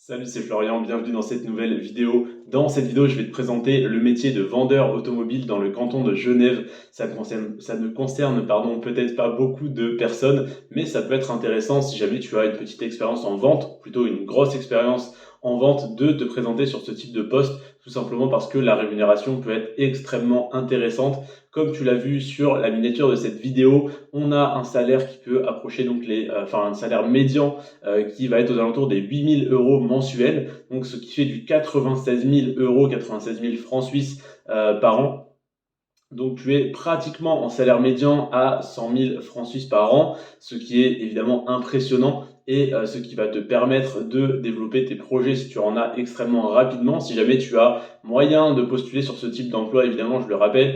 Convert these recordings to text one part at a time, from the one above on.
Salut, c'est Florian, bienvenue dans cette nouvelle vidéo. Dans cette vidéo, je vais te présenter le métier de vendeur automobile dans le canton de Genève. Ça ne concerne peut-être pas beaucoup de personnes, mais ça peut être intéressant si jamais tu as une petite expérience en vente, plutôt une grosse expérience en vente, de te présenter sur ce type de poste, tout simplement parce que la rémunération peut être extrêmement intéressante. Comme tu l'as vu sur la miniature de cette vidéo, on a un salaire qui peut approcher donc un salaire médian qui va être aux alentours des 8 000 euros mensuels, donc ce qui fait du 96 000 euros, 96 000 francs suisses par an. Donc tu es pratiquement en salaire médian à 100 000 francs suisses par an, ce qui est évidemment impressionnant et ce qui va te permettre de développer tes projets si tu en as extrêmement rapidement. Si jamais tu as moyen de postuler sur ce type d'emploi, évidemment, je le rappelle,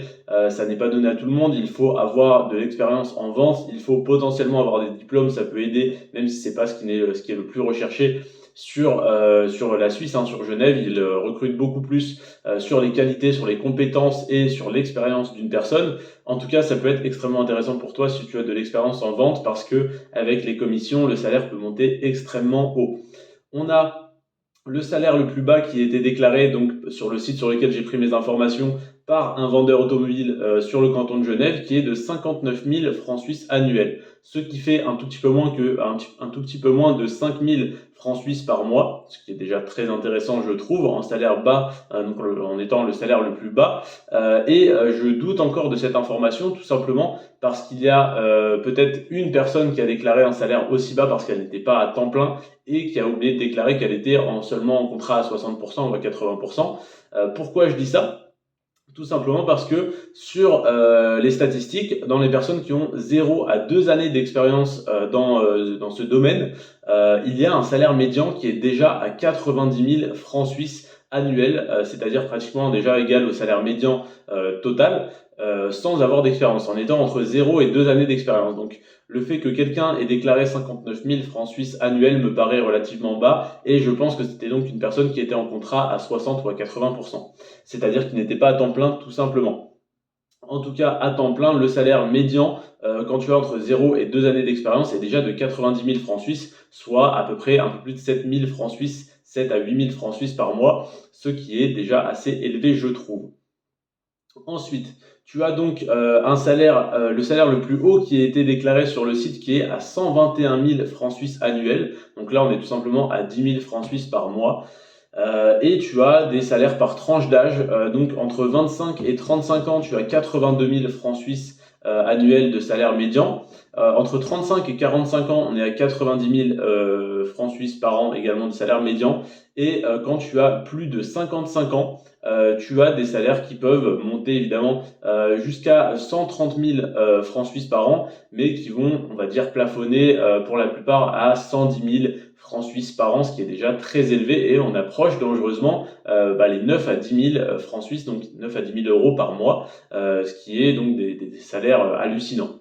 ça n'est pas donné à tout le monde. Il faut avoir de l'expérience en vente, il faut potentiellement avoir des diplômes, ça peut aider, même si c'est pas ce qui est le plus recherché sur la Suisse, sur Genève. Ils recrutent beaucoup plus sur les qualités, sur les compétences et sur l'expérience d'une personne. En tout cas, ça peut être extrêmement intéressant pour toi si tu as de l'expérience en vente parce que avec les commissions, le salaire peut monter extrêmement haut. On a le salaire le plus bas qui a été déclaré donc sur le site sur lequel j'ai pris mes informations par un vendeur automobile sur le canton de Genève, qui est de 59 000 francs suisses annuels, ce qui fait un tout petit peu moins de 5 000 francs suisses par mois, ce qui est déjà très intéressant, je trouve, en salaire bas, en étant le salaire le plus bas. Je doute encore de cette information, tout simplement parce qu'il y a peut-être une personne qui a déclaré un salaire aussi bas parce qu'elle n'était pas à temps plein et qui a oublié de déclarer qu'elle était seulement en contrat à 60% ou à 80%. Pourquoi je dis ça ? Tout simplement parce que sur les statistiques, dans les personnes qui ont 0 à 2 années d'expérience dans ce domaine, il y a un salaire médian qui est déjà à 90 000 francs suisses annuels, c'est-à-dire pratiquement déjà égal au salaire médian total, sans avoir d'expérience, en étant entre 0 et 2 années d'expérience. Donc le fait que quelqu'un ait déclaré 59 000 francs suisses annuels me paraît relativement bas, et je pense que c'était donc une personne qui était en contrat à 60 ou à 80%. C'est-à-dire qu'il n'était pas à temps plein tout simplement. En tout cas, à temps plein, le salaire médian, quand tu as entre 0 et 2 années d'expérience, est déjà de 90 000 francs suisses, soit à peu près un peu plus de 7 000 francs suisses, 7 à 8 000 francs suisses par mois, ce qui est déjà assez élevé, je trouve. Ensuite, tu as donc le salaire le plus haut qui a été déclaré sur le site, qui est à 121 000 francs suisses annuels. Donc là, on est tout simplement à 10 000 francs suisses par mois. Et tu as des salaires par tranche d'âge, donc entre 25 et 35 ans, tu as 82 000 francs suisses annuels de salaire médian. Entre 35 et 45 ans, on est à 90 000 francs suisses par an également de salaire médian. Et quand tu as plus de 55 ans, tu as des salaires qui peuvent monter évidemment jusqu'à 130 000 francs suisses par an, mais qui vont, on va dire, plafonner pour la plupart à 110 000 francs suisses par an, ce qui est déjà très élevé, et on approche dangereusement les 9 à 10 000 francs suisses, donc 9 à 10 000 euros par mois, ce qui est donc des salaires hallucinants.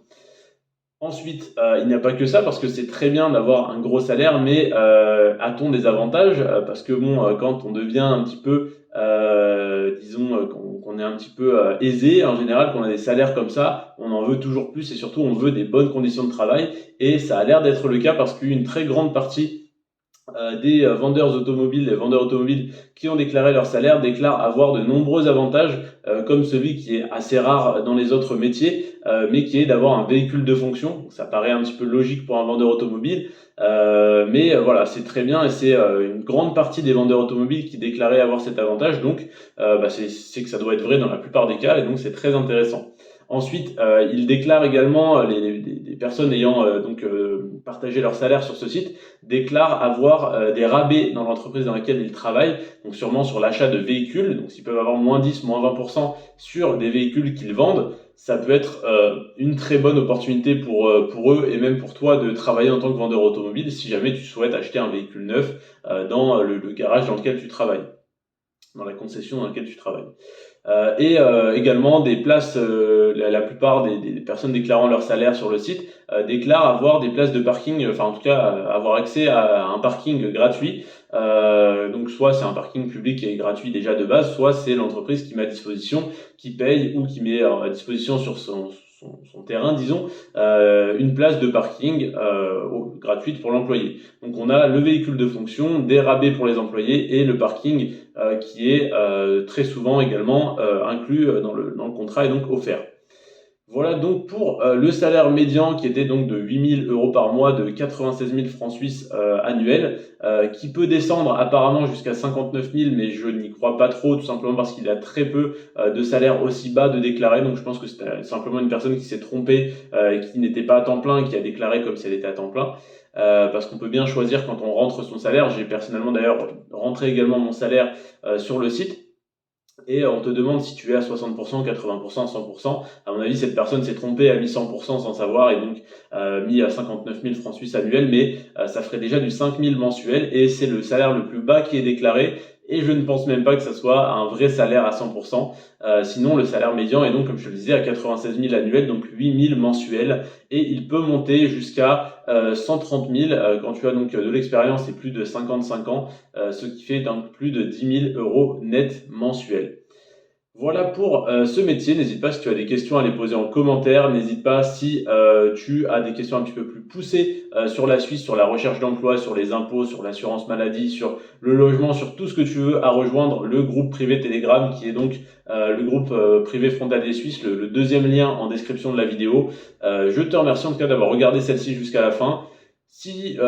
Ensuite, il n'y a pas que ça, parce que c'est très bien d'avoir un gros salaire, mais a-t-on des avantages ? Parce que quand on devient un petit peu, qu'on est un petit peu aisé, en général, qu'on a des salaires comme ça, on en veut toujours plus, et surtout on veut des bonnes conditions de travail, et ça a l'air d'être le cas parce qu'une très grande partie des vendeurs automobiles, les vendeurs automobiles qui ont déclaré leur salaire déclarent avoir de nombreux avantages, comme celui qui est assez rare dans les autres métiers, mais qui est d'avoir un véhicule de fonction. Ça paraît un petit peu logique pour un vendeur automobile, mais voilà, c'est très bien, et c'est une grande partie des vendeurs automobiles qui déclaraient avoir cet avantage, donc c'est que ça doit être vrai dans la plupart des cas, et donc c'est très intéressant. Ensuite, ils déclarent également, les personnes ayant partagé leur salaire sur ce site, déclarent avoir des rabais dans l'entreprise dans laquelle ils travaillent, donc sûrement sur l'achat de véhicules. Donc s'ils peuvent avoir moins 10, moins 20% sur des véhicules qu'ils vendent, ça peut être une très bonne opportunité pour eux et même pour toi de travailler en tant que vendeur automobile si jamais tu souhaites acheter un véhicule neuf dans le garage dans lequel tu travailles, dans la concession dans laquelle tu travailles. Également des places, la plupart des personnes déclarant leur salaire sur le site déclarent avoir des places de parking, enfin en tout cas avoir accès à un parking gratuit. Donc soit c'est un parking public qui est gratuit déjà de base, soit c'est l'entreprise qui met à disposition, qui paye ou qui met à disposition sur son terrain, disons, une place de parking gratuite pour l'employé. Donc on a le véhicule de fonction, des rabais pour les employés et le parking qui est très souvent également inclus dans le contrat et donc offert. Voilà donc pour le salaire médian qui était donc de 8 000 € par mois, de 96 000 francs suisses annuels, qui peut descendre apparemment jusqu'à 59 000, mais je n'y crois pas trop, tout simplement parce qu'il y a très peu de salaires aussi bas de déclarer. Donc je pense que c'est simplement une personne qui s'est trompée, qui n'était pas à temps plein, qui a déclaré comme si elle était à temps plein. Parce qu'on peut bien choisir quand on rentre son salaire. J'ai personnellement d'ailleurs rentré également mon salaire sur le site. Et on te demande si tu es à 60%, 80%, 100%. À mon avis, cette personne s'est trompée, a mis 100% sans savoir et donc mis à 59 000 francs suisses annuels, mais ça ferait déjà du 5 000 mensuel et c'est le salaire le plus bas qui est déclaré. Et je ne pense même pas que ça soit un vrai salaire à 100%. Sinon, le salaire médian est donc, comme je te le disais, à 96 000 annuels, donc 8 000 mensuels. Et il peut monter jusqu'à 130 000 quand tu as donc de l'expérience et plus de 55 ans, ce qui fait donc plus de 10 000 € net mensuels. Voilà pour ce métier. N'hésite pas si tu as des questions à les poser en commentaire. N'hésite pas si tu as des questions un petit peu plus poussées sur la Suisse, sur la recherche d'emploi, sur les impôts, sur l'assurance maladie, sur le logement, sur tout ce que tu veux, à rejoindre le groupe privé Telegram qui est donc le groupe privé frontalier suisse, le deuxième lien en description de la vidéo. Je te remercie en tout cas d'avoir regardé celle-ci jusqu'à la fin. Si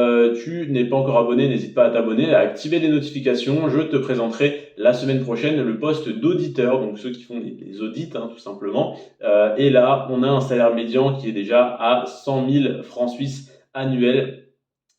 tu n'es pas encore abonné, n'hésite pas à t'abonner, à activer les notifications. Je te présenterai la semaine prochaine le poste d'auditeur, donc ceux qui font les audits, hein, tout simplement. Et là, on a un salaire médian qui est déjà à 100 000 francs suisses annuels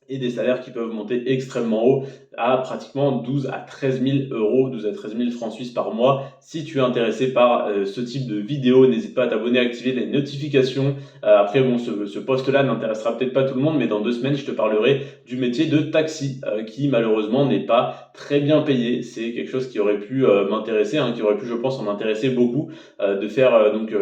et des salaires qui peuvent monter extrêmement haut à pratiquement 12 à 13 000 €, 12 à 13 000 francs suisses par mois. Si tu es intéressé par ce type de vidéo, n'hésite pas à t'abonner, à activer les notifications. Après, bon, ce poste-là n'intéressera peut-être pas tout le monde, mais dans 2 semaines, je te parlerai du métier de taxi, qui malheureusement n'est pas très bien payé. C'est quelque chose qui aurait pu m'intéresser, hein, qui aurait pu, je pense, en intéresser beaucoup, de faire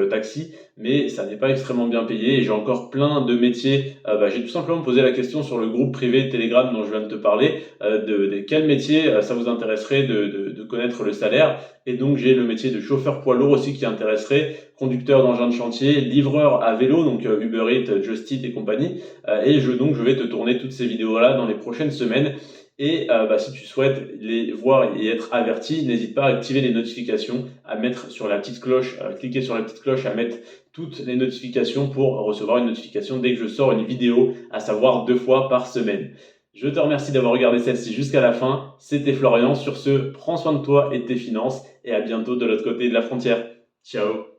taxi, mais ça n'est pas extrêmement bien payé. Et j'ai encore plein de métiers. J'ai tout simplement posé la question sur le groupe privé Telegram dont je viens de te parler, de quel métier ça vous intéresserait de connaître le salaire. Et donc j'ai le métier de chauffeur poids lourd aussi qui intéresserait, conducteur d'engin de chantier, livreur à vélo, donc Uber Eats, Just Eat et compagnie. Et je vais te tourner toutes ces vidéos-là dans les prochaines semaines. Et si tu souhaites les voir et être averti, n'hésite pas à activer les notifications, à mettre sur la petite cloche, cliquer sur la petite cloche, à mettre toutes les notifications pour recevoir une notification dès que je sors une vidéo, à savoir 2 fois par semaine. Je te remercie d'avoir regardé celle-ci jusqu'à la fin. C'était Florian. Sur ce, prends soin de toi et de tes finances et à bientôt de l'autre côté de la frontière. Ciao!